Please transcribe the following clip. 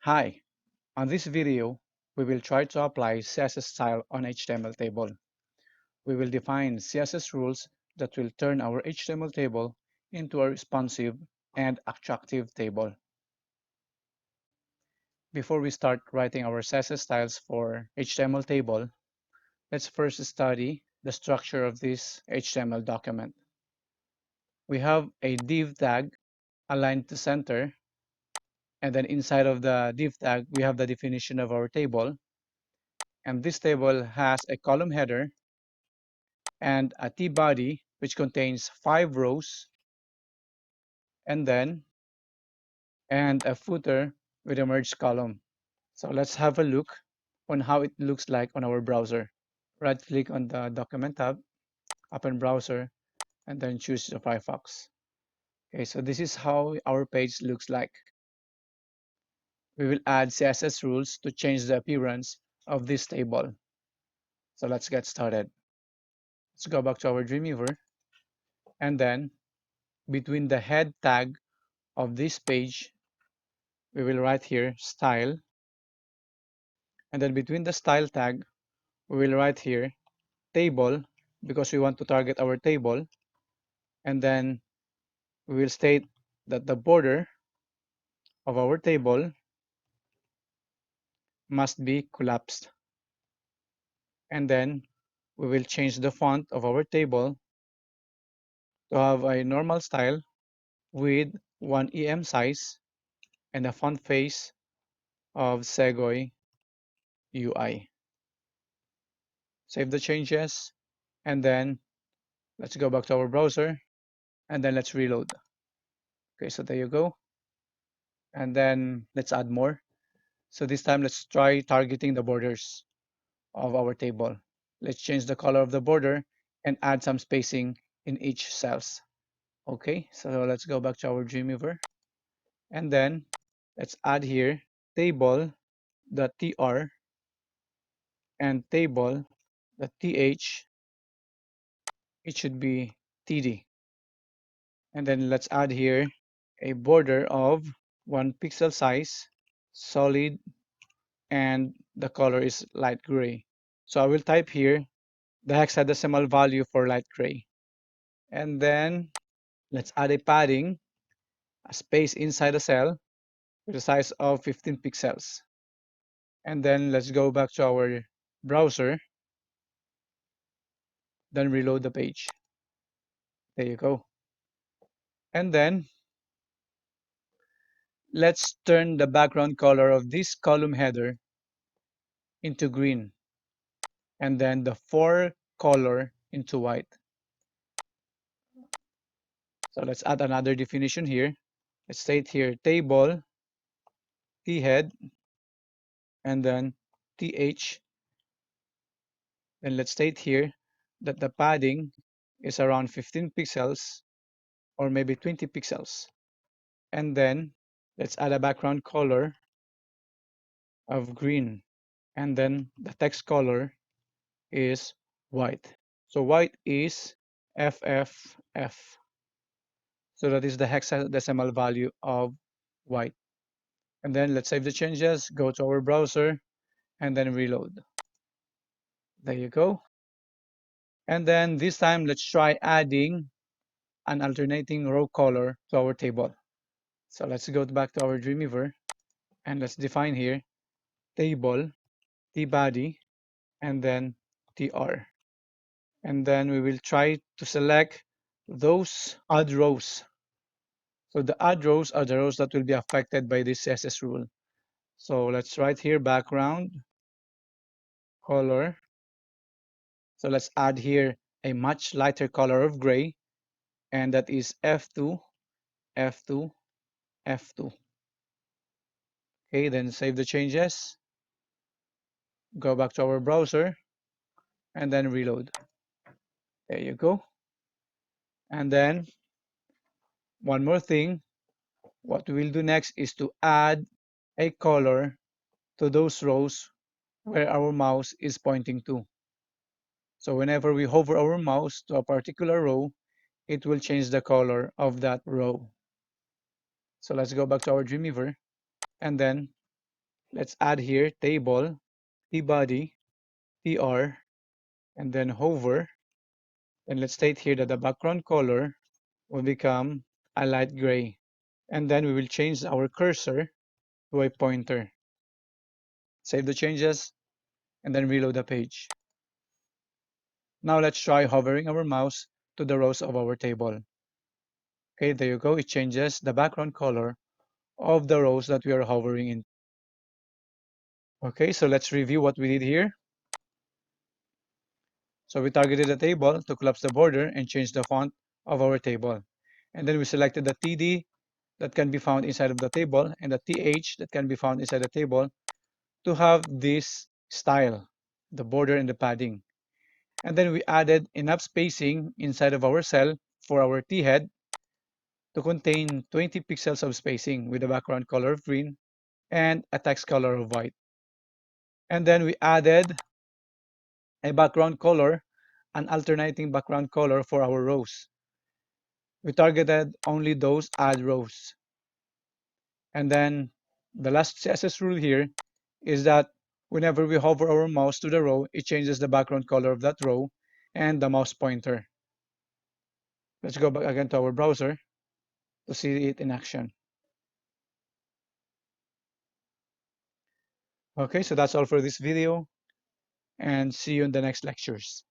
Hi, on this video, we will try to apply CSS style on HTML table. We will define CSS rules that will turn our HTML table into a responsive and attractive table. Before we start writing our CSS styles for HTML table, let's first study the structure of this HTML document. We have a div tag aligned to center, and then inside of the div tag, we have the definition of our table. And this table has a column header and a T-body, which contains 5 rows, and then and a footer with a merged column. So let's have a look on how it looks like on our browser. Right-click on the Document tab, open Browser, and then choose the Firefox. Okay, so this is how our page looks like. We will add CSS rules to change the appearance of this table. So let's get started. Let's go back to our Dreamweaver, and then between the head tag of this page, we will write here style, and then between the style tag, we will write here table because we want to target our table, and then we will state that the border of our table must be collapsed, and then we will change the font of our table to have a normal style with 1 EM size and a font face of Segoy UI. Save the changes, and then let's go back to our browser, and then let's reload. Okay, so there you go. And then let's add more. So this time let's try targeting the borders of our table. Let's change the color of the border and add some spacing in each cells. Okay, so let's go back to our Dreamweaver, and then let's add here table.tr and table.th. It should be td. And then let's add here a border of 1 pixel size, solid, and the color is light gray. So I will type here the hexadecimal value for light gray. And then let's add a padding, a space inside a cell with a size of 15 pixels. And then let's go back to our browser, then reload the page. There you go. And then let's turn the background color of this column header into green, and then the fore color into white. So let's add another definition here. Let's state here table, t-head, and then th. Then let's state here that the padding is around 15 pixels or maybe 20 pixels. And then let's add a background color of green. And then the text color is white. So white is FFF. So that is the hexadecimal value of white. And then let's save the changes, go to our browser, and then reload. There you go. And then this time, let's try adding an alternating row color to our table. So let's go back to our Dreamweaver, and let's define here table, tbody, and then tr. And then we will try to select those odd rows. So the odd rows are the rows that will be affected by this CSS rule. So let's write here background color. So let's add here a much lighter color of gray, and that is F2, F2, F2. Okay, then save the changes, go back to our browser, and then reload. There you go. And then one more thing, what we'll do next is to add a color to those rows where our mouse is pointing to. So whenever we hover our mouse to a particular row, it will change the color of that row. So let's go back to our Dreamweaver, and then Let's add here table, tbody, tr, and then hover. And let's state here that the background color will become a light gray. And then we will change our cursor to a pointer. Save the changes and then reload the page. Now let's try hovering our mouse to the rows of our table. Okay, there you go. It changes the background color of the rows that we are hovering in. Okay, so let's review what we did here. So we targeted the table to collapse the border and change the font of our table. And then we selected the TD that can be found inside of the table and the TH that can be found inside the table to have this style, the border and the padding. And then we added enough spacing inside of our cell for our T head to contain 20 pixels of spacing with a background color of green and a text color of white. And then we added a background color, an alternating background color for our rows. We targeted only those add rows. And then the last CSS rule here is that whenever we hover our mouse to the row, it changes the background color of that row and the mouse pointer. Let's go back again to our browser to see it in action. Okay, so that's all for this video and see you in the next lectures.